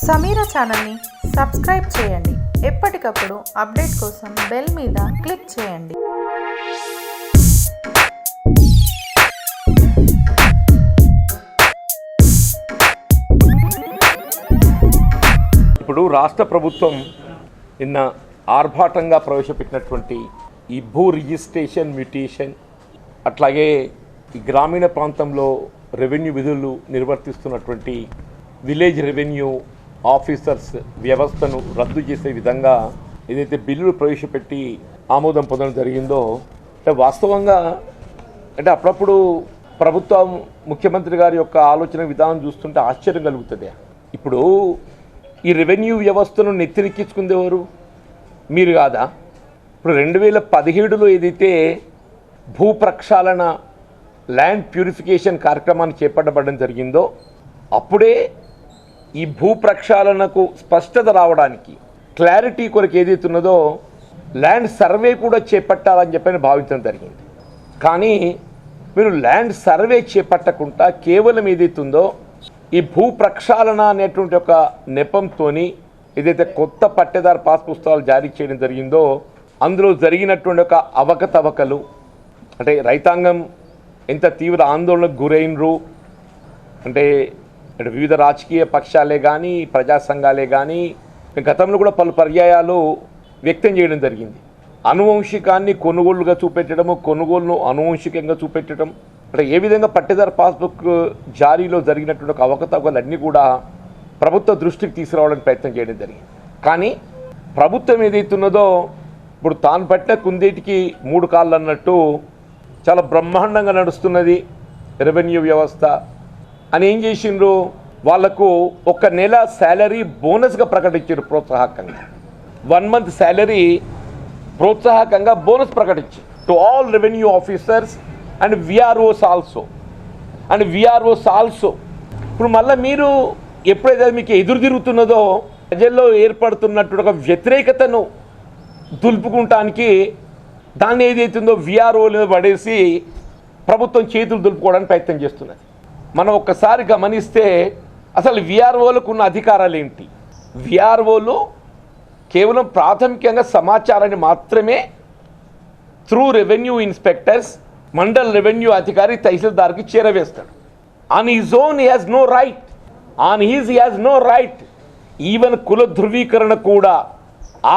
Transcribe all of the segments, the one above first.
సమీరా ఛానల్ని సబ్స్క్రైబ్ చేయండి. ఎప్పటికప్పుడు అప్డేట్ కోసం బెల్ మీద క్లిక్ చేయండి. ఇప్పుడు రాష్ట్ర ప్రభుత్వం నిన్న ఆర్భాటంగా ప్రవేశపెట్టినటువంటి ఈ భూ రిజిస్ట్రేషన్ మ్యూటేషన్, అట్లాగే ఈ గ్రామీణ ప్రాంతంలో రెవెన్యూ విధులు నిర్వర్తిస్తున్నటువంటి విలేజ్ రెవెన్యూ ఆఫీసర్స్ వ్యవస్థను రద్దు చేసే విధంగా ఏదైతే బిల్లులు ప్రవేశపెట్టి ఆమోదం పొందడం జరిగిందో, అంటే వాస్తవంగా అంటే అప్పుడప్పుడు ప్రభుత్వం ముఖ్యమంత్రి గారి యొక్క ఆలోచన విధానం చూస్తుంటే ఆశ్చర్యం కలుగుతుంది. ఇప్పుడు ఈ రెవెన్యూ వ్యవస్థను నెత్తిరెక్కించుకుంది ఎవరు? మీరు కాదా? ఇప్పుడు 2017లో ఏదైతే భూ ప్రక్షాళన ల్యాండ్ ప్యూరిఫికేషన్ కార్యక్రమాన్ని చేపట్టబడడం జరిగిందో, అప్పుడే ఈ భూ ప్రక్షాళనకు స్పష్టత రావడానికి క్లారిటీ కొరకు ఏదైతున్నదో ల్యాండ్ సర్వే కూడా చేపట్టాలని చెప్పని భావించడం జరిగింది. కానీ మీరు ల్యాండ్ సర్వే చేపట్టకుండా కేవలం ఏదైతుందో ఈ భూ ప్రక్షాళన అనేటువంటి ఒక నెపంతో ఏదైతే కొత్త పట్టేదారు పాస్ పుస్తకాలు జారీ చేయడం జరిగిందో, అందులో జరిగినటువంటి ఒక అవకతవకలు, అంటే రైతాంగం ఎంత తీవ్ర ఆందోళనకు గురైనరు అంటే వివిధ రాజకీయ పక్షాలే కానీ ప్రజా సంఘాలే కానీ గతంలో కూడా పలు పర్యాయాలు వ్యక్తం చేయడం జరిగింది. అనువంశికాన్ని కొనుగోలుగా చూపెట్టడము, కొనుగోలును అనువంశికంగా చూపెట్టడం, అంటే ఏ విధంగా పట్టేదారు పాస్బుక్ జారీలో జరిగినటువంటి ఒక అవకతవకలన్నీ కూడా ప్రభుత్వ దృష్టికి తీసుకురావడానికి ప్రయత్నం చేయడం జరిగింది. కానీ ప్రభుత్వం ఏదైతున్నదో ఇప్పుడు తాను పట్టిన కుందేటికి 3 కాళ్ళు అన్నట్టు చాలా బ్రహ్మాండంగా నడుస్తున్నది రెవెన్యూ వ్యవస్థ అని ఏం చేసిండ్రు, వాళ్లకు 1 నెల శాలరీ బోనస్గా ప్రకటించారు. ప్రోత్సాహకంగా 1 మంత్ శాలరీ ప్రోత్సాహకంగా బోనస్ ప్రకటించారు to all revenue officers and VROs also. ఇప్పుడు మళ్ళీ మీరు ఎప్పుడైతే మీకు ఎదురు తిరుగుతున్నదో ప్రజల్లో ఏర్పడుతున్నట్టు ఒక వ్యతిరేకతను దులుపుకుంటానికి దాన్ని ఏదైతుందో విఆర్ఓలు పడేసి ప్రభుత్వం చేతులు దులుపుకోవడానికి ప్రయత్నం చేస్తున్నది. మనం ఒక్కసారి గమనిస్తే అసలు విఆర్ఓలకు ఉన్న అధికారాలు ఏంటి? విఆర్ఓలు కేవలం ప్రాథమికంగా సమాచారాన్ని మాత్రమే through revenue inspectors, mandal revenue అధికారి తహసీల్దార్కి చేరవేస్తాడు. On his own he has no right. Even కుల ధృవీకరణ కూడా,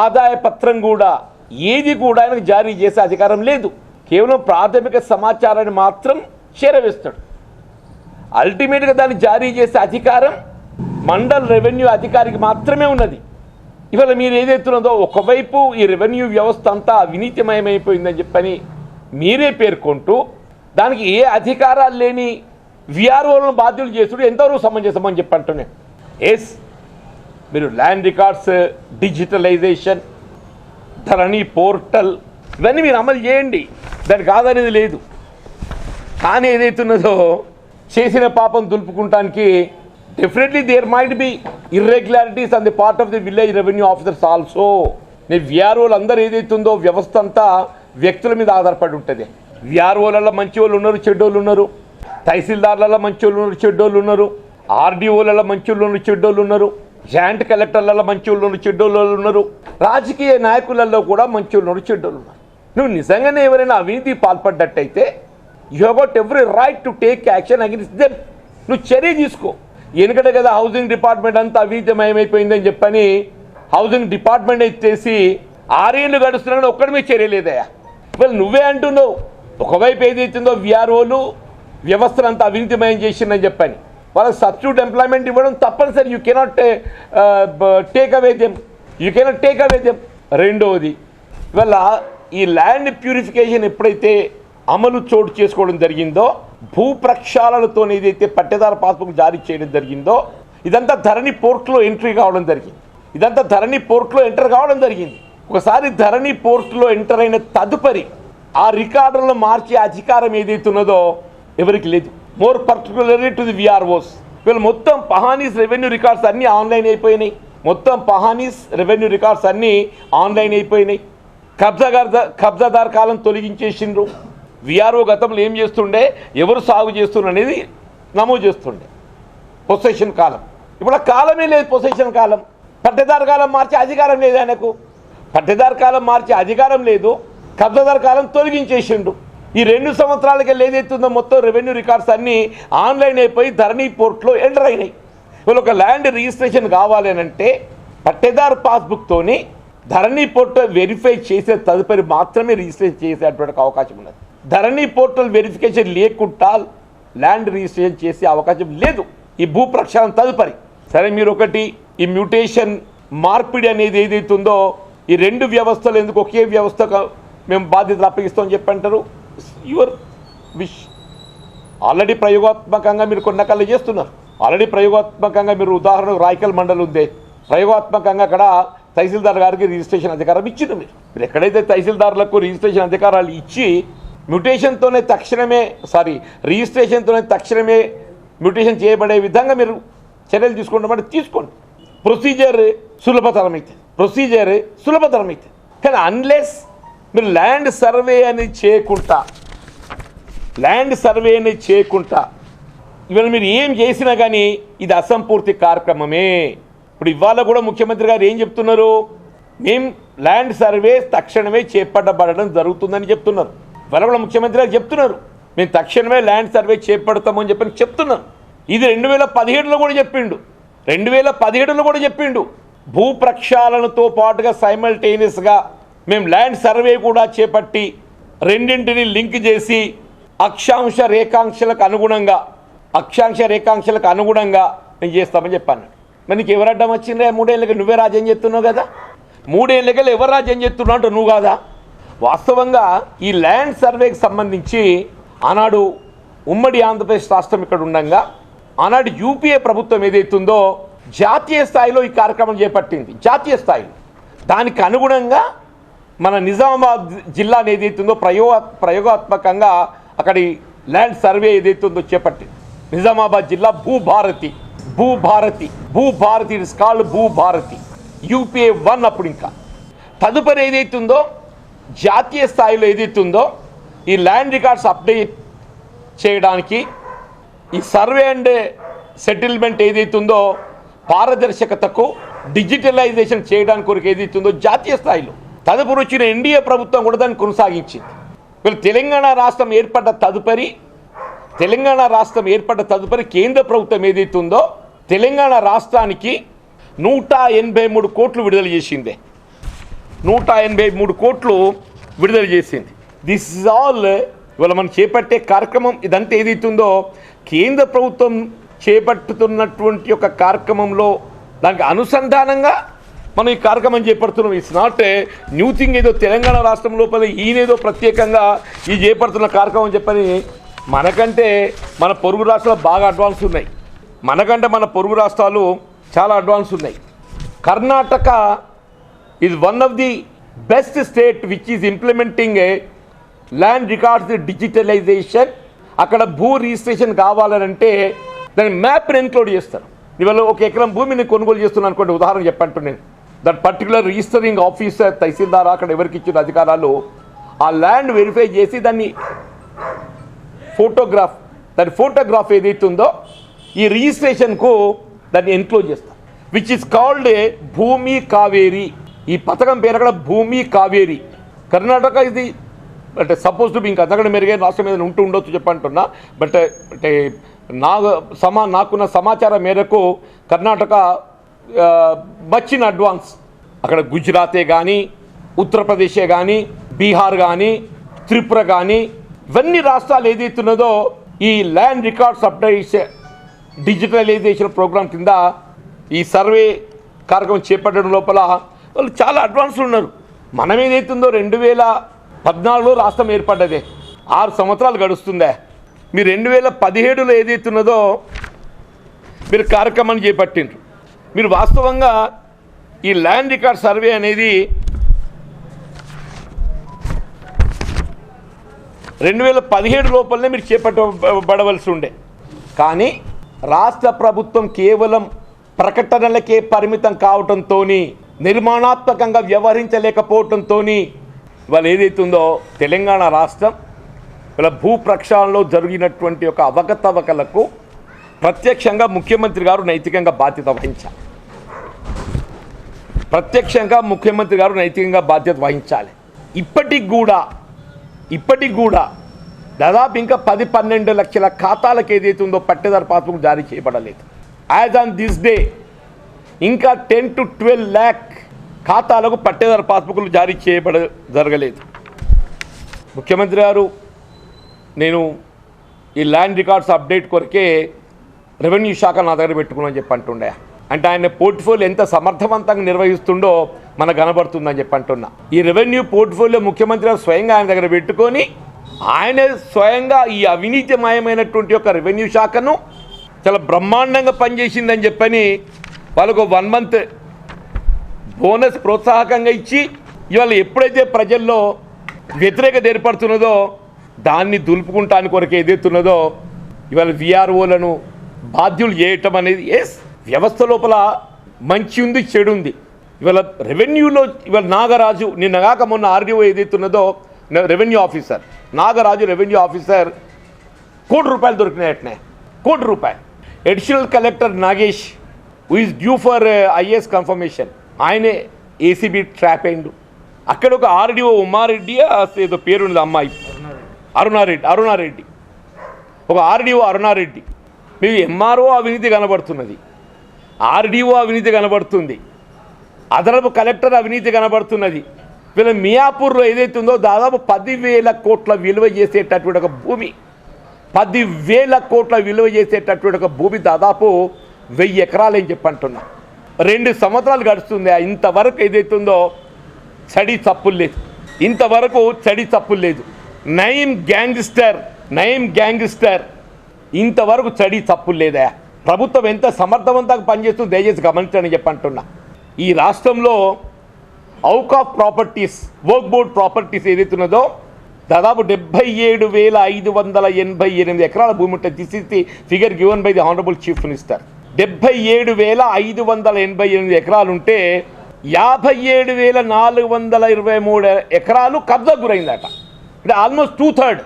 ఆదాయ పత్రం కూడా, ఏది కూడా ఆయనకు జారీ చేసే అధికారం లేదు. కేవలం ప్రాథమిక సమాచారాన్ని మాత్రం చేరవేస్తాడు. అల్టిమేట్గా దాన్ని జారీ చేసే అధికారం మండల్ రెవెన్యూ అధికారికి మాత్రమే ఉన్నది. ఇవాళ మీరు ఏదైతున్నదో ఒకవైపు ఈ రెవెన్యూ వ్యవస్థ అంతా అవినీతిమయమైపోయిందని చెప్పని మీరే పేర్కొంటూ దానికి ఏ అధికారాలు లేని విఆర్ఓలను బాధ్యులు చేసుడు ఎంతవరకు సమంజసమని చెప్పంటున్నాను. ఎస్, మీరు ల్యాండ్ రికార్డ్స్ డిజిటలైజేషన్, ధరణి పోర్టల్ ఇవన్నీ మీరు అమలు చేయండి, దానికి కాదనేది లేదు. కానీ ఏదైతున్నదో చేసిన పాపం దులుపుకుంటానికి definitely there might be irregularities on the part of the village revenue officers also. నేను విఆర్ఓలు అందరూ ఏదైతుందో వ్యవస్థ అంతా వ్యక్తుల మీద ఆధారపడి ఉంటుంది. విఆర్ఓలలో మంచి వాళ్ళు ఉన్నారు, చెడ్డోళ్ళు ఉన్నారు. తహసీల్దార్లలో మంచి వాళ్ళు ఉన్నారు, చెడ్డోళ్ళు ఉన్నారు. ఆర్డీఓలలో మంచి వాళ్ళు ఉన్నారు, చెడ్డోళ్ళు ఉన్నారు. జాయింట్ కలెక్టర్లలో మంచి వాళ్ళు ఉన్నారు, చెడ్డోళ్ళు ఉన్నారు. రాజకీయ నాయకులలో కూడా మంచి వాళ్ళు ఉన్నారు, చెడ్డోళ్ళు ఉన్నారు. నువ్వు నిజంగానే ఎవరైనా అవినీతి పాల్పడ్డట్టయితే you have got every right to take action against them. నువ్వు చర్య తీసుకో. ఎందుకంటే కదా హౌసింగ్ డిపార్ట్మెంట్ అంతా అవినీతిమయమైపోయిందని చెప్పని హౌసింగ్ డిపార్ట్మెంట్ ఎత్తేసి 6 ఏళ్ళు గడుస్తున్నా ఒక్కడి మీద చర్య లేదయా. ఇవాళ నువ్వే అంటున్నావు ఒకవైపు ఏదైతుందో విఆర్ఓలు వ్యవస్థను అంతా అవినీతిమయం చేసిందని చెప్పని వాళ్ళకి సబ్స్టిట్యూట్ ఎంప్లాయ్మెంట్ ఇవ్వడం తప్పనిసరి. You cannot take away them. రెండవది, ఇవాళ ఈ ల్యాండ్ ప్యూరిఫికేషన్ ఎప్పుడైతే అమలు చోటు చేసుకోవడం జరిగిందో, భూ ప్రక్షాళనతో ఏదైతే పట్టేదారు పాస్బుక్ జారీ చేయడం జరిగిందో, ఇదంతా ధరణి పోర్ట్లో ఎంటర్ కావడం జరిగింది. ఒకసారి ధరణి పోర్ట్లో ఎంటర్ అయిన తదుపరి ఆ రికార్డులను మార్చే అధికారం ఏదైతున్నదో ఎవరికి లేదు. More particularly to the VROs. వీళ్ళు మొత్తం పహానీస్ రెవెన్యూ రికార్డ్స్ అన్నీ ఆన్లైన్ అయిపోయినాయి. కబ్జాదార్ కాలం తొలగించేసిండ్రు. విఆర్ఓ గతంలో ఏం చేస్తుండే, ఎవరు సాగు చేస్తున్నారు అనేది నమోదు చేస్తుండే. పొసెషన్ కాలం ఇప్పుడు ఆ కాలమే లేదు, పొజిషన్ కాలం. పట్టేదారు కాలం మార్చే అధికారం లేదు ఆయనకు. పట్టేదారు కాలం మార్చే అధికారం లేదు, కబ్జాదారు కాలం తొలగించేసిండు. ఈ 2 సంవత్సరాలకి ఏదైతుందో మొత్తం రెవెన్యూ రికార్డ్స్ అన్నీ ఆన్లైన్ అయిపోయి ధరణి పోర్ట్లో ఎంటర్ అయినాయి. ఇవాళ ఒక ల్యాండ్ రిజిస్ట్రేషన్ కావాలి అని అంటే పట్టేదారు పాస్బుక్తోని ధరణి పోర్టల్ వెరిఫై చేసే తదుపరి మాత్రమే రిజిస్ట్రేషన్ చేసేటువంటి అవకాశం ఉన్నది. ధరణి పోర్టల్ వెరిఫికేషన్ లేకుండా ల్యాండ్ రిజిస్ట్రేషన్ చేసే అవకాశం లేదు ఈ భూ ప్రక్షాళన తదుపరి. సరే, మీరు ఒకటి ఈ మ్యూటేషన్ మార్పిడి అనేది ఏదైతుందో ఈ 2 వ్యవస్థలు ఎందుకు ఒకే వ్యవస్థకు మేము బాధ్యతలు అప్పగిస్తామని చెప్పంటారు. Your wish. ఆల్రెడీ ప్రయోగాత్మకంగా మీరు కొన్ని రకాలు చేస్తున్నారు. ఆల్రెడీ ప్రయోగాత్మకంగా మీరు ఉదాహరణకు రాయకల్ మండలి ఉంది, ప్రయోగాత్మకంగా అక్కడ తహసీల్దార్ గారికి రిజిస్ట్రేషన్ అధికారం ఇచ్చింది. మీరు ఎక్కడైతే తహసీల్దారులకు రిజిస్ట్రేషన్ అధికారాలు ఇచ్చి మ్యూటేషన్తోనే తక్షణమే మ్యూటేషన్ చేయబడే విధంగా మీరు చర్యలు తీసుకుంటామంటే తీసుకోండి. ప్రొసీజర్ సులభతరమైతే కానీ అన్లెస్ మీరు ల్యాండ్ సర్వే అనేది చేయకుండా ఇవాళ మీరు ఏం చేసినా కానీ ఇది అసంపూర్తి కార్యక్రమమే. ఇప్పుడు ఇవాళ కూడా ముఖ్యమంత్రి గారు ఏం చెప్తున్నారు, మేము ల్యాండ్ సర్వే తక్షణమే చేపట్టబడడం జరుగుతుందని చెప్తున్నారు. ఇవాళ కూడా ముఖ్యమంత్రి గారు చెప్తున్నారు, మేము తక్షణమే ల్యాండ్ సర్వే చేపడతామని చెప్తున్నాం. ఇది 2017లో కూడా చెప్పిండు. భూ ప్రక్షాళనతో పాటుగా సైమల్టేనియస్గా మేము ల్యాండ్ సర్వే కూడా చేపట్టి రెండింటిని లింక్ చేసి అక్షాంశ రేఖాంశాలకు అనుగుణంగా నేను చేస్తామని చెప్పాను. మరి నీకు ఎవరు అడ్డం వచ్చిందే? 3 ఏళ్ళకి నువ్వే రాజ్యం చేస్తున్నావు కదా. 3 ఏళ్ళకి ఎవరు రాజ్యం చేస్తున్నావు అంటే నువ్వు కాదా? వాస్తవంగా ఈ ల్యాండ్ సర్వేకి సంబంధించి ఆనాడు ఉమ్మడి ఆంధ్రప్రదేశ్ రాష్ట్రం ఇక్కడ ఉండగా ఆనాడు యూపీఏ ప్రభుత్వం ఏదైతుందో జాతీయ స్థాయిలో ఈ కార్యక్రమం చేపట్టింది. జాతీయ స్థాయిలో దానికి అనుగుణంగా మన నిజామాబాద్ జిల్లా ఏదైతుందో ప్రయోగాత్మకంగా అక్కడి ల్యాండ్ సర్వే ఏదైతుందో చేపట్టింది. నిజామాబాద్ జిల్లా Bhubharati it's called Bhubharati UPA 1. అప్పుడు ఇంకా తదుపరి ఏదైతుందో జాతీయ స్థాయిలో ఏదైతుందో ఈ ల్యాండ్ రికార్డ్స్ అప్డేట్ చేయడానికి ఈ సర్వే అండ్ సెటిల్మెంట్ ఏదైతుందో పారదర్శకతకు డిజిటలైజేషన్ చేయడానికి కొరకు ఏదైతుందో జాతీయ స్థాయిలో తదుపరి వచ్చిన ఎన్డీఏ ప్రభుత్వం కూడా దాన్ని కొనసాగించింది. వీళ్ళు తెలంగాణ రాష్ట్రం ఏర్పడ్డ తదుపరి కేంద్ర ప్రభుత్వం ఏదైతుందో తెలంగాణ రాష్ట్రానికి 183 కోట్లు విడుదల చేసింది. 183 కోట్లు విడుదల చేసింది. దిస్ ఇస్ ఆల్ ఇవాళ మనం చేపట్టే కార్యక్రమం ఇదంతా ఏదైతుందో కేంద్ర ప్రభుత్వం చేపట్టుతున్నటువంటి ఒక కార్యక్రమంలో దానికి అనుసంధానంగా మనం ఈ కార్యక్రమం చేపడుతున్నాం. It's not a new thing. ఏదో తెలంగాణ రాష్ట్రం లోపల ఈయనేదో ప్రత్యేకంగా ఈ చేపడుతున్న కార్యక్రమం చెప్పని మనకంటే మన పొరుగు రాష్ట్రాలు బాగా అడ్వాన్స్ ఉన్నాయి. మన పొరుగు రాష్ట్రాలు చాలా అడ్వాన్స్ ఉన్నాయి. Karnataka is one of the best state which is implementing a land records digitalization. అక్కడ భూ రిజిస్ట్రేషన్ కావాలనంటే దాని మ్యాప్ని ఎన్క్లోడ్ చేస్తారు. ఇవాళ 1 ఎకరం భూమిని కొనుగోలు చేస్తున్నాను అనుకోండి, ఉదాహరణ చెప్పంటు నేను దట్ పర్టికులర్ రిజిస్టరింగ్ ఆఫీసర్ తహసీల్దార్ అక్కడ ఎవరికి ఇచ్చిన అధికారాలు ఆ ల్యాండ్ వెరిఫై చేసి దాన్ని ఫోటోగ్రాఫ్ ఏదైతుందో ఈ రిజిస్ట్రేషన్కు దాన్ని ఎన్క్లోజ్ చేస్తారు, విచ్ ఇస్ కాల్డ్ ఏ భూమి కావేరి. ఈ పథకం పేరు అక్కడ భూమి కావేరి. కర్ణాటక ఇది అంటే సపోజ్ టు బి ఇంకా అంతకంటే మెరుగైన రాష్ట్రం మీద ఉండొచ్చు చెప్పంటున్నా. బట్ అంటే నాకున్న సమాచారం మేరకు కర్ణాటక మచ్ ఇన్ అడ్వాన్స్. అక్కడ గుజరాతే కానీ, ఉత్తరప్రదేశే కానీ, బీహార్ కానీ, త్రిపుర కానీ ఇవన్నీ రాష్ట్రాలు ఏదైతున్నదో ఈ ల్యాండ్ రికార్డ్స్ డిజిటలైజేషన్ ప్రోగ్రామ్ కింద ఈ సర్వే కార్యక్రమం చేపట్టడం లోపల వాళ్ళు చాలా అడ్వాన్స్ ఉన్నారు. మనం ఏదైతుందో 2014లో రాష్ట్రం ఏర్పడ్డదే, 6 సంవత్సరాలు గడుస్తుందే. మీరు 2017లో ఏదైతున్నదో మీరు కార్యక్రమాన్ని చేపట్టిండ్రు. మీరు వాస్తవంగా ఈ ల్యాండ్ రికార్డ్ సర్వే అనేది 2017 లోపలనే మీరు చేపట్టబడవలసి ఉండే. కానీ రాష్ట్ర ప్రభుత్వం కేవలం ప్రకటనలకే పరిమితం కావడంతో, నిర్మాణాత్మకంగా వ్యవహరించలేకపోవడంతో ఇవాళ ఏదైతుందో తెలంగాణ రాష్ట్రం ఇవాళ భూ ప్రక్షాళనలో జరిగినటువంటి ఒక అవకతవకలకు ప్రత్యక్షంగా ముఖ్యమంత్రి గారు నైతికంగా బాధ్యత వహించాలి. ఇప్పటికి కూడా దాదాపు ఇంకా 10-12 లక్షల ఖాతాలకు ఏదైతే ఉందో పట్టేదారు పాస్బుక్ జారీ చేయబడలేదు. యాజ్ ఆన్ దిస్ డే ఇంకా 10 to 12 lakh ఖాతాలకు పట్టేదారు పాస్బుక్లు జారీ జరగలేదు. ముఖ్యమంత్రి గారు నేను ఈ ల్యాండ్ రికార్డ్స్ అప్డేట్ కొరకే రెవెన్యూ శాఖ నా దగ్గర పెట్టుకున్నాను చెప్పి అంటుండే. అంటే ఆయన పోర్ట్ఫోలియో ఎంత సమర్థవంతంగా నిర్వహిస్తుండో మనకు కనబడుతుందని చెప్పి అంటున్నా. ఈ రెవెన్యూ పోర్ట్ఫోలియో ముఖ్యమంత్రి గారు స్వయంగా ఆయన దగ్గర పెట్టుకొని ఆయన స్వయంగా ఈ అవినీతిమయమైనటువంటి యొక్క రెవెన్యూ శాఖను చాలా బ్రహ్మాండంగా పనిచేసిందని చెప్పని వాళ్ళకు 1 month బోనస్ ప్రోత్సాహకంగా ఇచ్చి ఇవాళ ఎప్పుడైతే ప్రజల్లో వ్యతిరేకత ఏర్పడుతున్నదో దాన్ని దులుపుకుంటానికి కొరకు ఏదైతున్నదో ఇవాళ విఆర్ఓలను బాధ్యులు చేయటం అనేది వ్యవస్థ లోపల మంచి ఉంది, చెడు ఉంది. ఇవాళ రెవెన్యూలో ఇవాళ నాగరాజు నిన్నగాక మొన్న ఆర్డీఓ ఏదైతున్నదో revenue officer Nagaraju revenue officer ₹1 కోటి దొరికినాయటనే. ₹1 కోటి. Additional collector Nagesh who is due for IAS confirmation ఆయనే ఏసీబీ ట్రాప్ అయిండు. అక్కడ ఒక ఆర్డీఓ ఉమారెడ్డి ఏదో పేరుంది అమ్మాయి అరుణారెడ్డి ఒక ఆర్డీఓ అరుణారెడ్డి. మీకు ఎంఆర్ఓ అవినీతి కనబడుతున్నది, ఆర్డీఓ అవినీతి కనబడుతుంది, అదనపు కలెక్టర్ అవినీతి కనబడుతున్నది. వీళ్ళ మియాపూర్లో ఏదైతే ఉందో దాదాపు 10,000 కోట్ల విలువ చేసేటటువంటి ఒక భూమి 10,000 కోట్ల విలువ చేసేటటువంటి ఒక భూమి దాదాపు 1000 ఎకరాలు అని చెప్పంటున్నా. 2 సంవత్సరాలు గడుస్తుంది. ఇంతవరకు ఏదైతుందో చడి చప్పులు లేదు. నయీం గ్యాంగ్స్టర్ ఇంతవరకు చడి చప్పులు లేదా. ప్రభుత్వం ఎంత సమర్థవంతంగా పనిచేస్తుందో దయచేసి గమనించని చెప్పంటున్నా. ఈ రాష్ట్రంలో ఔకాఫ్ ప్రాపర్టీస్ వర్క్ బోర్డ్ ప్రాపర్టీస్ ఏదైతున్నదో దాదాపు 77,588 ఎకరాల భూమి ఉంటుంది. This is the figure given by the honourable chief minister. 77,588 ఎకరాలు ఉంటే 57,423 ఎకరాలు కబ్జా గురైందట. అంటే ఆల్మోస్ట్ 2/3.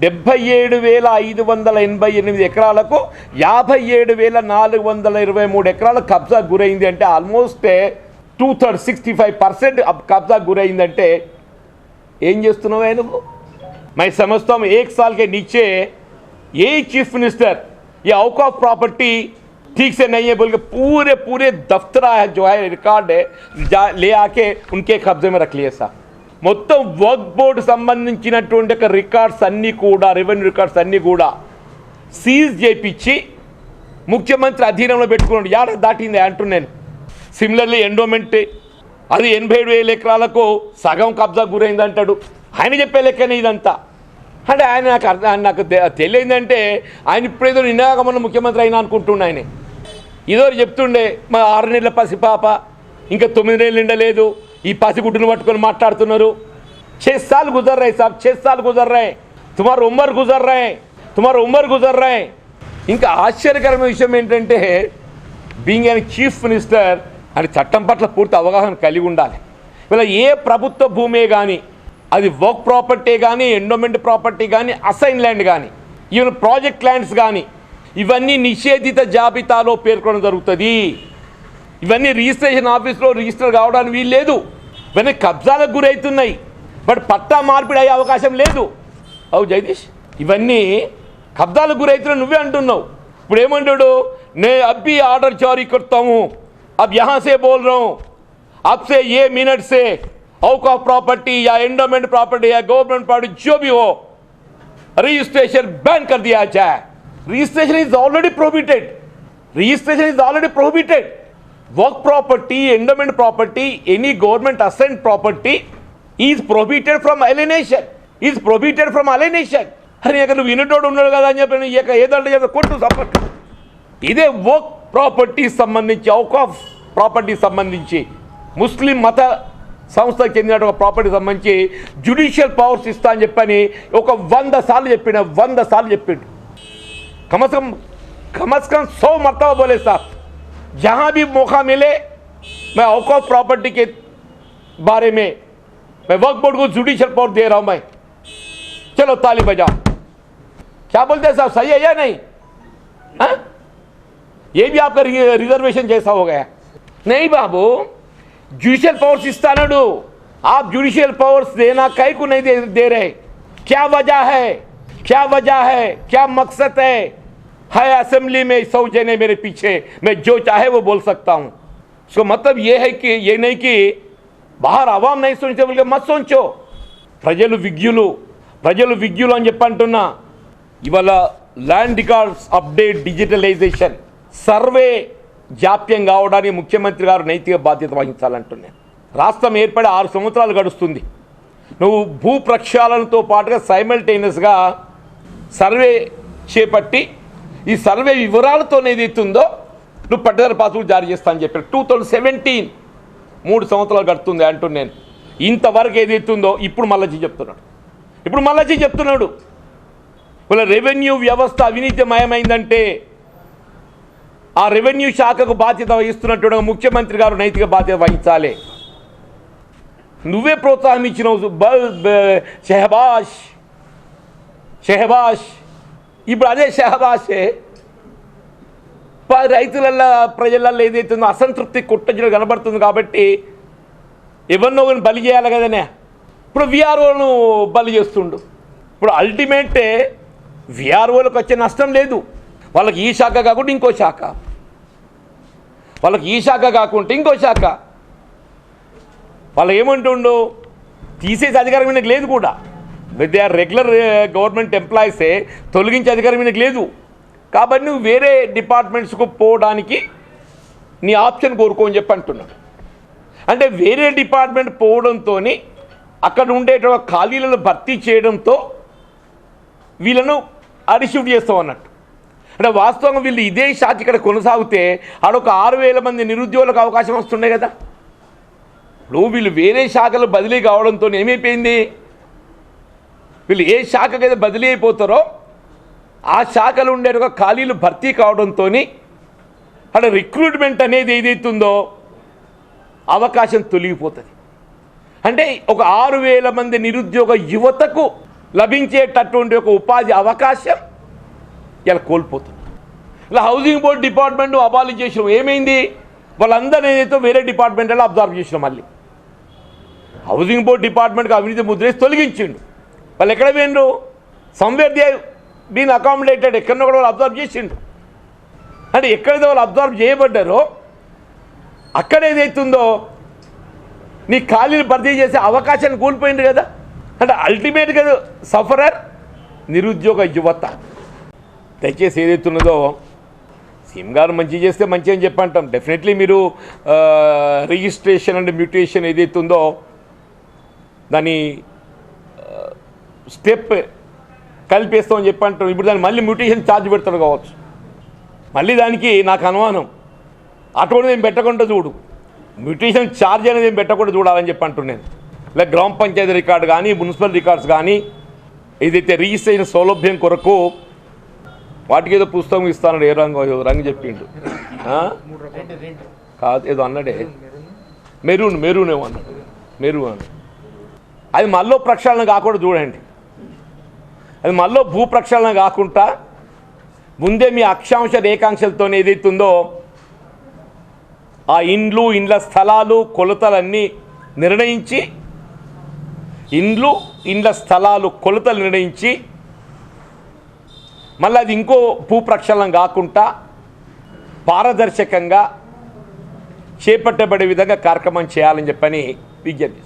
77,588 ఎకరాలకు 57,423 ఎకరాల కబ్జా గురైంది అంటే ఆల్మోస్ట్ 2/3 65% కబ్జా గురైందంటే ఏం చేస్తున్నావే నువ్వు? मैं समझता हूँ 1 साल के नीचे यही चीफ मिनिस्टर ये औकाफ प्रॉपर्टी ठीक से नहीं है बोल के पूरे दफ्तर जो है रिकॉर्ड है ले आके उनके कब्जे में रख लिए साहब. మొత్తం వర్క్ బోర్డు సంబంధించినటువంటి రికార్డ్స్ అన్నీ కూడా రెవెన్యూ రికార్డ్స్ అన్నీ కూడా సీజ్ చేయించి ముఖ్యమంత్రి అధీనంలో పెట్టుకున్నాడు. ఏడాది దాటింది అంటున్నాను. సిమిలర్లీ ఎండోమెంట్ అది 87,000 ఎకరాలకు సగం కబ్జా గురైంది అంటాడు. ఆయన చెప్పే లెక్కనే ఇదంతా. అంటే నాకు తెలియదంటే ఆయన ఇప్పుడేదో నిన్నగాక ముఖ్యమంత్రి అయినా అనుకుంటున్నా. ఆయన ఇదో చెప్తుండే మా 6 నెలల పసిపాప ఇంకా 9 నెలలు నిండలేదు ఈ పసిగుడ్డును పట్టుకొని మాట్లాడుతున్నారు. 6 साल गुजर रहे साहब, 6 साल गुजर रहे, तुम्हारा उम्र गुजर रहे. ఇంకా ఆశ్చర్యకరమైన విషయం ఏంటంటే బీయింగ్ ఏ చీఫ్ మినిస్టర్ అని చట్టం పట్ల పూర్తి అవగాహన కలిగి ఉండాలి. ఇలా ఏ ప్రభుత్వ భూమే కానీ అది వర్క్ ప్రాపర్టీ కానీ ఎండోమెంట్ ప్రాపర్టీ కానీ అసైన్ ల్యాండ్ కానీ ఈవెన్ ప్రాజెక్ట్ ల్యాండ్స్ కానీ ఇవన్నీ నిషేధిత జాబితాలో పేర్కొనడం జరుగుతుంది. ఇవన్నీ రిజిస్ట్రేషన్ ఆఫీస్లో రిజిస్టర్ కావడానికి వీలు లేదు. ఇవన్నీ కబ్జాలకు గురవుతున్నాయి. బట్ పట్టా మార్పిడి అయ్యే అవకాశం లేదు. అవు జగదీష్, ఇవన్నీ కబ్జాలకు గురవుతున్నా నువ్వే అంటున్నావు. ఇప్పుడు ఏమంటాడు, నే అబ్బి ఆర్డర్ జారీ करता हूं, अब यहाँ से बोल रहा हूं, अब से ये मिनट से औकाफ प्रॉपर्टी या एंडोमेंट प्रॉपर्टी या गवर्नमेंट प्रॉपर्टी जो भी हो रजिस्ट्रेशन बैन कर दिया जाए. Registration is already prohibited. Work property, endowment property, any government assigned property is prohibited from alienation. అని అక్కడ నువ్వు వినటోడు ఉన్నాడు కదా అని చెప్పి ఏదంటే చెప్పి కొట్టు సపోర్ట్. ఇదే వర్క్ ప్రాపర్టీ సంబంధించి ఔకాఫ్ ప్రాపర్టీ సంబంధించి ముస్లిం మత సంస్థకు చెందిన ఒక ప్రాపర్టీ సంబంధించి జ్యుడిషియల్ పవర్స్ ఇస్తా అని చెప్పని ఒక 100 సార్లు చెప్పిండు. कम से कम 100 मरतबा बोले साहब, जहाँ भी मौका मिले मैं औकाफ प्रॉपर्टी के बारे में मैं वक्फ बोर्ड को जुडिशियल पावर दे रहा हूँ. मैं चलो ताली बजाओ. क्या बोलते हैं साहब, सही है या नहीं? ये भी आपका रिजर्वेशन जैसा हो गया। नहीं बाबू, जुडिशियल पावर्स इस्तानडू, आप जुडिशियल पावर्स देना कई को नहीं दे रहे। क्या वजह है, क्या वजह है, क्या मकसद है असेंबली में 100 जने मेरे पीछे, मैं जो चाहे वो बोल सकता हूँ। इसको मतलब ये है कि ये नहीं कि बाहर అవాం नहीं सोचते बोल के मत सोचो। ప్రజలు విజ్ఞులు అని చెప్పంటున్నా। ఇవాళ land records update digitalization survey జాప్యం కావడానికి ముఖ్యమంత్రి గారు నైతిక బాధ్యత వహించాలంటున్నాను। రాష్ట్రం ఏర్పడి 6 సంవత్సరాలు గడుస్తుంది। నువ్వు భూ ప్రక్షాళనతో పాటుగా సైమల్టేనియస్గా సర్వే చేపట్టి ఈ సర్వే వివరాలతో ఏదైతుందో నువ్వు పట్టదారు పాసులు జారీ చేస్తా అని చెప్పారు। 2017 3 సంవత్సరాలు గడుతుంది అంటున్నాను। ఇంతవరకు ఏదైతుందో ఇప్పుడు మళ్ళీ చెప్తున్నాడు ఇలా రెవెన్యూ వ్యవస్థ అవినీతిమయమైందంటే ఆ రెవెన్యూ శాఖకు బాధ్యత వహిస్తున్నట్టు ముఖ్యమంత్రి గారు నైతిక బాధ్యత వహించాలి। నువ్వే ప్రోత్సాహం ఇచ్చినావు షెహబాష్ ఇప్పుడు అదే షెహబాషే రైతులల్లో ప్రజలలో ఏదైతుందో అసంతృప్తి కుట్టజలు కనబడుతుంది కాబట్టి ఎవరినో బలి చేయాలి కదనే। ఇప్పుడు విఆర్ఓను బలి చేస్తుండు। ఇప్పుడు అల్టిమేట్ విఆర్ఓలకు వచ్చే నష్టం లేదు, వాళ్ళకి ఈ శాఖ కాకుండా ఇంకో శాఖ, వాళ్ళకి ఈ శాఖ కాకుంటే ఇంకో శాఖ, వాళ్ళు ఏమంటుండు తీసేసే అధికారం ఈయనకు లేదు కూడా। దే ఆర్ రెగ్యులర్ గవర్నమెంట్ ఎంప్లాయీసే, తొలగించే అధికారం ఈయనకు లేదు కాబట్టి నువ్వు వేరే డిపార్ట్మెంట్స్కు పోవడానికి నీ ఆప్షన్ కోరుకో అని చెప్పి అంటున్నాడు। అంటే వేరే డిపార్ట్మెంట్ పోవడంతో అక్కడ ఉండేటువంటి ఖాళీలను భర్తీ చేయడంతో వీళ్ళను అడిషిఫ్ట్ చేస్తాం అన్నట్టు। అంటే వాస్తవంగా వీళ్ళు ఇదే శాఖ ఇక్కడ కొనసాగితే ఆడొక 6,000 మంది నిరుద్యోగులకు అవకాశం వస్తుండే కదా। ఇప్పుడు వీళ్ళు వేరే శాఖలు బదిలీ కావడంతో ఏమైపోయింది, వీళ్ళు ఏ శాఖకైతే బదిలీ అయిపోతారో ఆ శాఖలు ఉండే ఒక ఖాళీలు భర్తీ కావడంతో అక్కడ రిక్రూట్మెంట్ అనేది ఏదైతుందో అవకాశం తొలగిపోతుంది। అంటే ఒక 6,000 మంది నిరుద్యోగ యువతకు లభించేటటువంటి ఒక ఉపాధి అవకాశం ఇలా కోల్పోతుంది। ఇలా హౌసింగ్ బోర్డ్ డిపార్ట్మెంట్ అబాలిష్ చేసినాం, ఏమైంది వాళ్ళందరూ ఏదైతే వేరే డిపార్ట్మెంట్లో అబ్జర్వ్ చేసినాం। మళ్ళీ హౌసింగ్ బోర్డ్ డిపార్ట్మెంట్కి అవినీతి ముద్రేసి తొలగించిండు, వాళ్ళు ఎక్కడ పోయిండ్రు, సమ్వేర్ దే బీన్ అకామిడేటెడ్, ఎక్కడో కూడా వాళ్ళు అబ్జర్వ్ చేసిండు। అంటే ఎక్కడైతే వాళ్ళు అబ్జర్వ్ చేయబడ్డారో అక్కడ ఏదైతుందో నీ ఖాళీలు భర్తీ చేసే అవకాశాన్ని కోల్పోయింది కదా। అంటే అల్టిమేట్గా సఫరర్ నిరుద్యోగ యువత। దయచేసి ఏదైతున్నదో సీఎం గారు మంచి చేస్తే మంచి అని చెప్పి అంటాం। డెఫినెట్లీ మీరు రిజిస్ట్రేషన్ అండ్ మ్యూటేషన్ ఏదైతుందో దాన్ని స్టెప్ కలిపేస్తామని చెప్పి అంటాం। ఇప్పుడు దాన్ని మళ్ళీ మ్యూటేషన్ ఛార్జ్ పెడతాడు కావచ్చు, మళ్ళీ దానికి నాకు అనుమానం అటువంటి నేను పెట్టకుండా చూడు, మ్యూటేషన్ ఛార్జ్ అనేది ఏం పెట్టకుండా చూడాలని చెప్పి అంటున్నాను। ఇలా గ్రామ పంచాయతీ రికార్డు కానీ మున్సిపల్ రికార్డ్స్ కానీ ఏదైతే రిజిస్ట్రేషన్ సౌలభ్యం కొరకు వాటికి ఏదో పుస్తకం ఇస్తానడు, ఏ రంగు చెప్పిండు కాదు ఏదో అన్నాడే, మెరూన్ ఏమో అన్నాడు, మెరూన్ అది మళ్ళీ ప్రక్షాళన కాకుండా చూడండి, అది మళ్ళీ భూ ప్రక్షాళన కాకుండా ముందే మీ అక్షాంశ రేఖాంశాలతో ఏదైతుందో ఆ ఇండ్ల స్థలాలు కొలతలన్నీ నిర్ణయించి కొలతలు నిర్ణయించి మళ్ళీ అది ఇంకో భూ ప్రక్షాళన కాకుండా పారదర్శకంగా చేపట్టబడే విధంగా కార్యక్రమం చేయాలని చెప్పని విజ్ఞప్తి.